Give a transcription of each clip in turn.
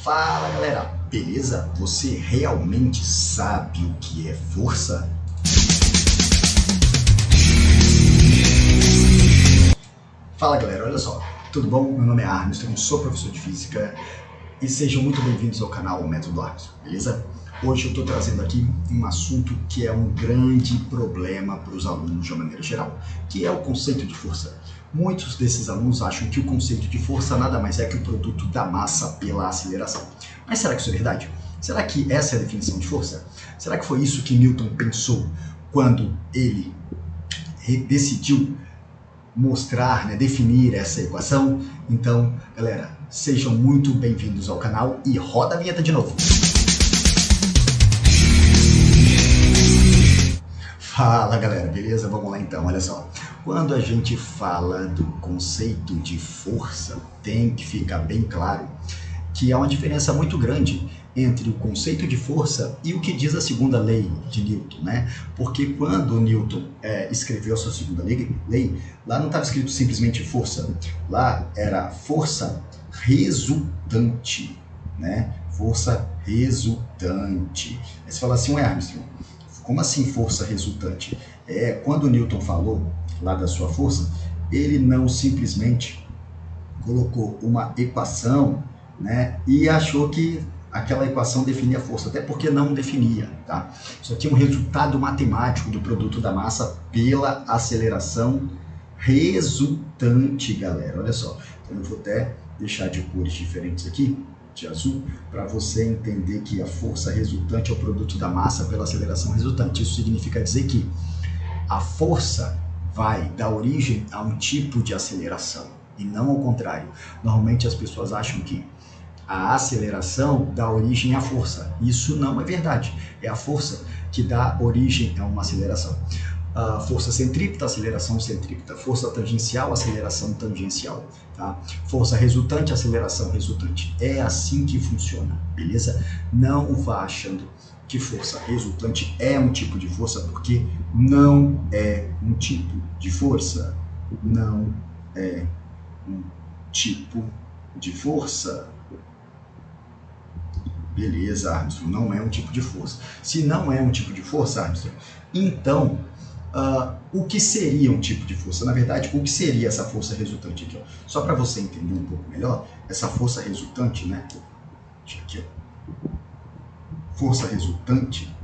Fala galera, beleza? Você realmente sabe o que é força? Fala galera, olha só, tudo bom? Meu nome é Armstrong, sou professor de física e sejam muito bem-vindos ao canal Método Armstrong, beleza? Hoje eu estou trazendo aqui um assunto que é um grande problema para os alunos de uma maneira geral, que é o conceito de força. Muitos desses alunos acham que o conceito de força nada mais é que o produto da massa pela aceleração. Mas será que isso é verdade? Será que essa é a definição de força? Será que foi isso que Newton pensou quando ele decidiu mostrar, definir essa equação? Então, galera, sejam muito bem-vindos ao canal e roda a vinheta de novo. Fala galera, beleza? Vamos lá então, olha só. Quando a gente fala do conceito de força, tem que ficar bem claro que há uma diferença muito grande entre o conceito de força e o que diz a segunda lei de Newton, né? Porque quando Newton escreveu a sua segunda lei, lá não estava escrito simplesmente força, lá era força resultante, né? Força resultante. Aí você fala assim, ué, Armstrong, como assim força resultante? Quando Newton falou lá da sua força, ele não simplesmente colocou uma equação, né, e achou que aquela equação definia a força, até porque não definia, tá? Isso aqui é um resultado matemático do produto da massa pela aceleração resultante, galera. Olha só, então eu vou até deixar de cores diferentes aqui, de azul, para você entender que a força resultante é o produto da massa pela aceleração resultante. Isso significa dizer que a força vai dar origem a um tipo de aceleração e não ao contrário. Normalmente as pessoas acham que a aceleração dá origem à força. Isso não é verdade. É a força que dá origem a uma aceleração. Força centrípeta, aceleração centrípeta. Força tangencial, aceleração tangencial. Tá? Força resultante, aceleração resultante. É assim que funciona, beleza? Não vá achando que força resultante é um tipo de força, porque não é um tipo de força. Não é um tipo de força. Beleza, Armstrong, não é um tipo de força. Se não é um tipo de força, Armstrong, então o que seria um tipo de força? Na verdade, o que seria essa força resultante aqui? Ó? Só para você entender um pouco melhor, essa força resultante, né? Deixa aqui, ó. Força resultante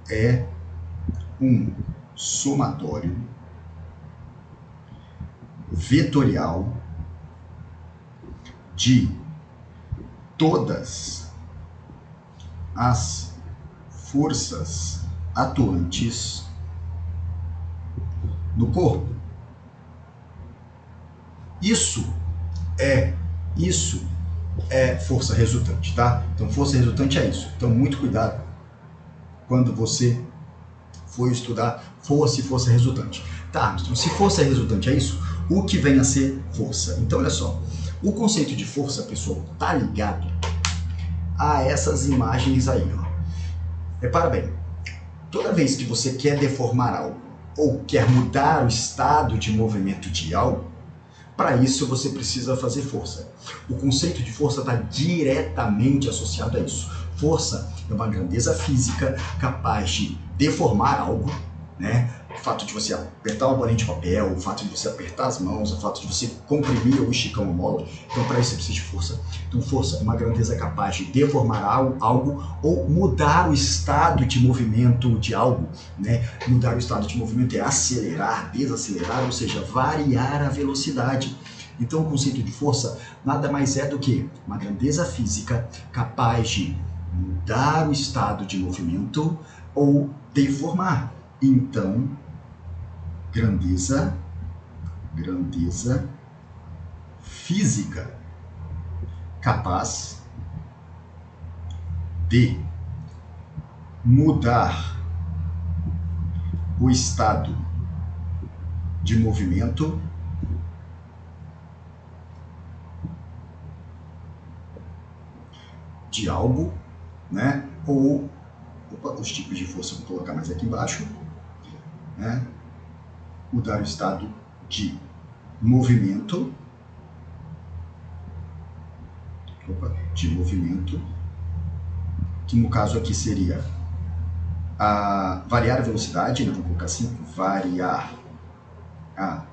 é um somatório vetorial de todas as forças atuantes no corpo. Isso é força resultante, tá? Então força resultante é isso. Então muito cuidado quando você for estudar força e força resultante. Tá, então, se força resultante é isso, o que vem a ser força? Então olha só, o conceito de força, pessoal, tá ligado a essas imagens aí, ó. Repara bem, toda vez que você quer deformar algo ou quer mudar o estado de movimento de algo, para isso você precisa fazer força. O conceito de força está diretamente associado a isso. Força é uma grandeza física capaz de deformar algo, né? O fato de você apertar uma bolinha de papel, o fato de você apertar as mãos, o fato de você comprimir ou esticar uma mola. Então, para isso você precisa de força. Então, força é uma grandeza capaz de deformar algo ou mudar o estado de movimento de algo, né? Mudar o estado de movimento é acelerar, desacelerar, ou seja, variar a velocidade. Então, o conceito de força nada mais é do que uma grandeza física capaz de mudar o estado de movimento ou deformar. Então, grandeza física capaz de mudar o estado de movimento de algo, né? Ou os tipos de força, vou colocar mais aqui embaixo, né? Mudar o estado de movimento, que no caso aqui seria variar a velocidade, né? Vou colocar assim, variar a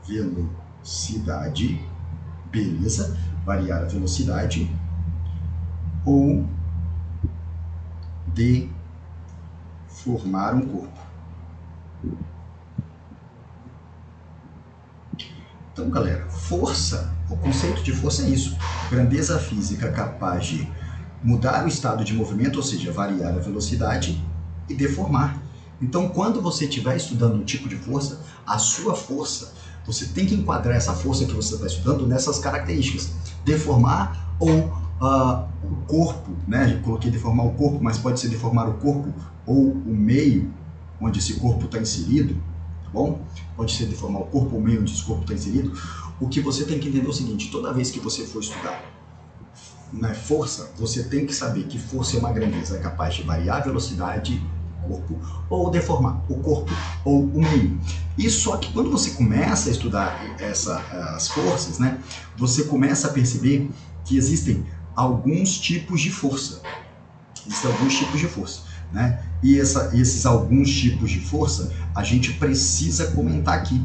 velocidade, beleza, variar a velocidade, ou deformar um corpo. Então, galera, força, o conceito de força é isso, grandeza física capaz de mudar o estado de movimento, ou seja, variar a velocidade e deformar. Então, quando você estiver estudando um tipo de força, a sua força, você tem que enquadrar essa força que você está estudando nessas características. Deformar ou o corpo, né? Eu coloquei deformar o corpo, mas pode ser deformar o corpo ou o meio onde esse corpo está inserido, tá bom? Pode ser deformar o corpo ou o meio onde esse corpo está inserido. O que você tem que entender é o seguinte, toda vez que você for estudar força, você tem que saber que força é uma grandeza capaz de variar a velocidade corpo ou deformar o corpo ou o meio. E só que quando você começa a estudar as forças, né, você começa a perceber que existem alguns tipos de força. Existem alguns tipos de força, né? E esses alguns tipos de força a gente precisa comentar aqui.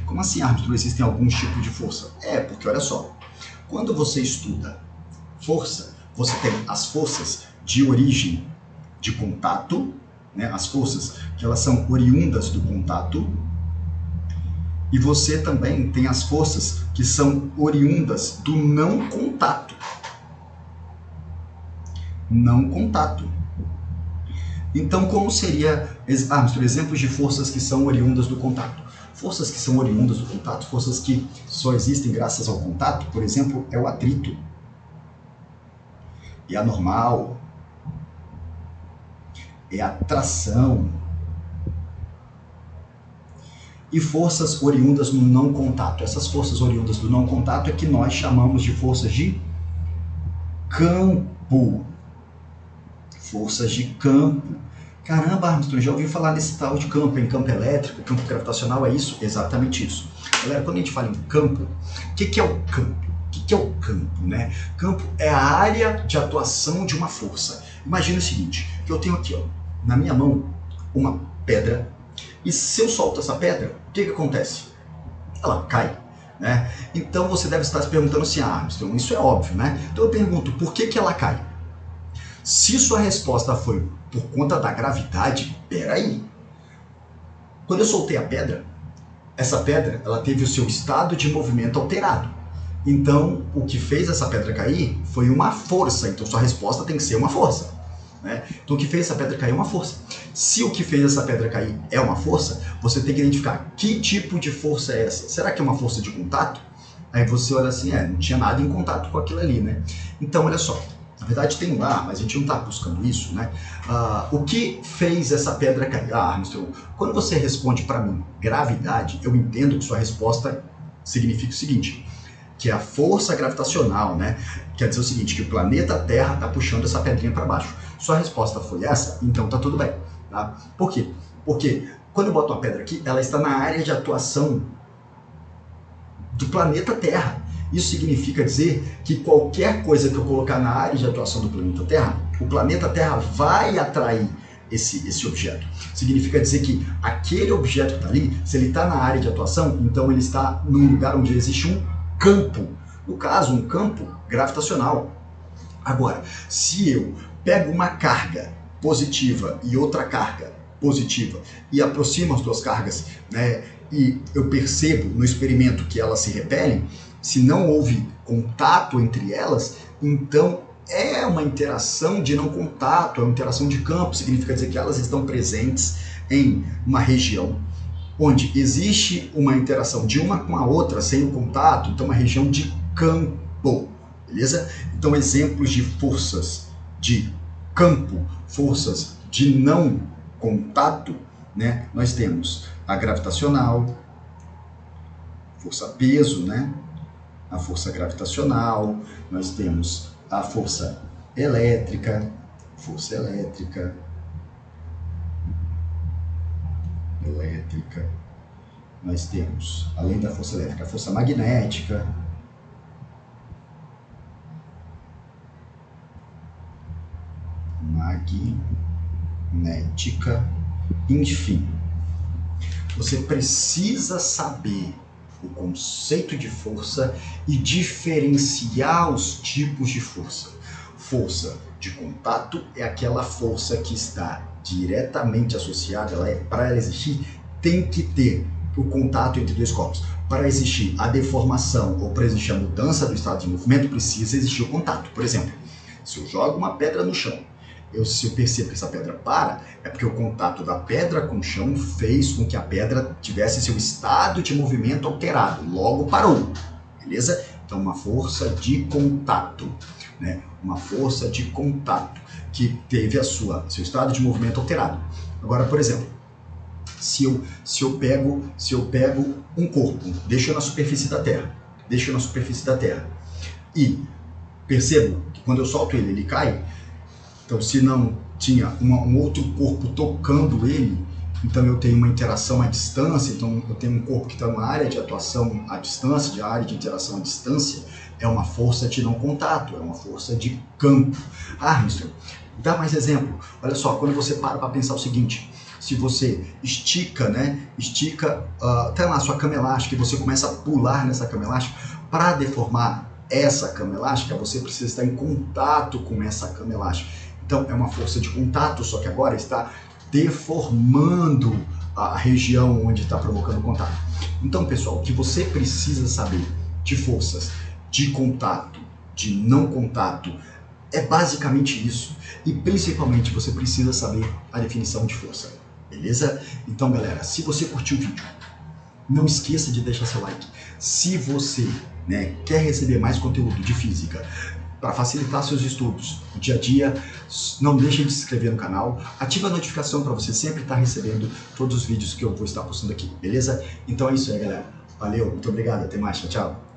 Como assim, árbitro, existem alguns tipos de força? Porque olha só, quando você estuda força, você tem as forças de origem de contato, né? As forças que elas são oriundas do contato, e você também tem as forças que são oriundas do não contato. Não contato. Então, como seria, exemplos de forças que são oriundas do contato? Forças que são oriundas do contato, forças que só existem graças ao contato, por exemplo, é o atrito. É a normal, é a tração. E forças oriundas do não contato. Essas forças oriundas do não contato é que nós chamamos de forças de campo. Forças de campo. Caramba, Armstrong, já ouviu falar nesse tal de campo, em campo elétrico, campo gravitacional, é isso? Exatamente isso. Galera, quando a gente fala em campo, o que é o campo? O que é o campo, né? Campo é a área de atuação de uma força. Imagina o seguinte, que eu tenho aqui, ó, na minha mão, uma pedra, e se eu solto essa pedra, o que acontece? Ela cai, né? Então você deve estar se perguntando assim, Armstrong, isso é óbvio, né? Então eu pergunto, por que ela cai? Se sua resposta foi por conta da gravidade, peraí. Quando eu soltei a pedra, essa pedra ela teve o seu estado de movimento alterado. Então, o que fez essa pedra cair foi uma força. Então, sua resposta tem que ser uma força, né? Então, o que fez essa pedra cair é uma força. Se o que fez essa pedra cair é uma força, você tem que identificar que tipo de força é essa. Será que é uma força de contato? Aí você olha assim, não tinha nada em contato com aquilo ali, né? Então, olha só. Na verdade tem um mas a gente não está buscando isso, né? O que fez essa pedra cair? Armstrong, quando você responde para mim gravidade, eu entendo que sua resposta significa o seguinte, que é a força gravitacional, né? Quer dizer o seguinte, que o planeta Terra está puxando essa pedrinha para baixo. Sua resposta foi essa? Então tá tudo bem, tá? Por quê? Porque quando eu boto uma pedra aqui, ela está na área de atuação do planeta Terra. Isso significa dizer que qualquer coisa que eu colocar na área de atuação do planeta Terra, o planeta Terra vai atrair esse objeto. Significa dizer que aquele objeto que está ali, se ele está na área de atuação, então ele está num lugar onde existe um campo. No caso, um campo gravitacional. Agora, se eu pego uma carga positiva e outra carga positiva e aproximo as duas cargas, né, e eu percebo no experimento que elas se repelem, se não houve contato entre elas, então é uma interação de não contato, é uma interação de campo, significa dizer que elas estão presentes em uma região onde existe uma interação de uma com a outra sem o contato, então uma região de campo, beleza? Então exemplos de forças de campo, forças de não contato, né? Nós temos a gravitacional, força peso, né? A força gravitacional, nós temos a força elétrica, nós temos, além da força elétrica, a força magnética, enfim. Você precisa saber o conceito de força e diferenciar os tipos de força. Força de contato é aquela força que está diretamente associada, para ela existir, tem que ter o contato entre dois corpos. Para existir a deformação ou para existir a mudança do estado de movimento, precisa existir o contato. Por exemplo, se eu jogo uma pedra no chão, se eu percebo que essa pedra para, é porque o contato da pedra com o chão fez com que a pedra tivesse seu estado de movimento alterado, logo parou, beleza? Então, uma força de contato, né? Uma força de contato que teve seu estado de movimento alterado. Agora, por exemplo, se eu pego um corpo, deixo na superfície da Terra, e percebo que quando eu solto ele, ele cai. Então, se não tinha um outro corpo tocando ele, então eu tenho uma interação à distância, então eu tenho um corpo que está numa área de atuação à distância, de área de interação à distância, é uma força de não contato, é uma força de campo. Ah, Mister, dá mais exemplo. Olha só, quando você para pensar o seguinte, se você estica, até lá a sua cama elástica e você começa a pular nessa cama elástica, para deformar essa cama elástica, você precisa estar em contato com essa cama elástica. Então, é uma força de contato, só que agora está deformando a região onde está provocando contato. Então, pessoal, o que você precisa saber de forças de contato, de não contato, é basicamente isso. E, principalmente, você precisa saber a definição de força, beleza? Então, galera, se você curtiu o vídeo, não esqueça de deixar seu like. Se você quer receber mais conteúdo de física, para facilitar seus estudos no dia a dia, não deixe de se inscrever no canal, ative a notificação para você sempre estar recebendo todos os vídeos que eu vou estar postando aqui, beleza? Então é isso aí, galera. Valeu, muito obrigado, até mais, tchau, tchau.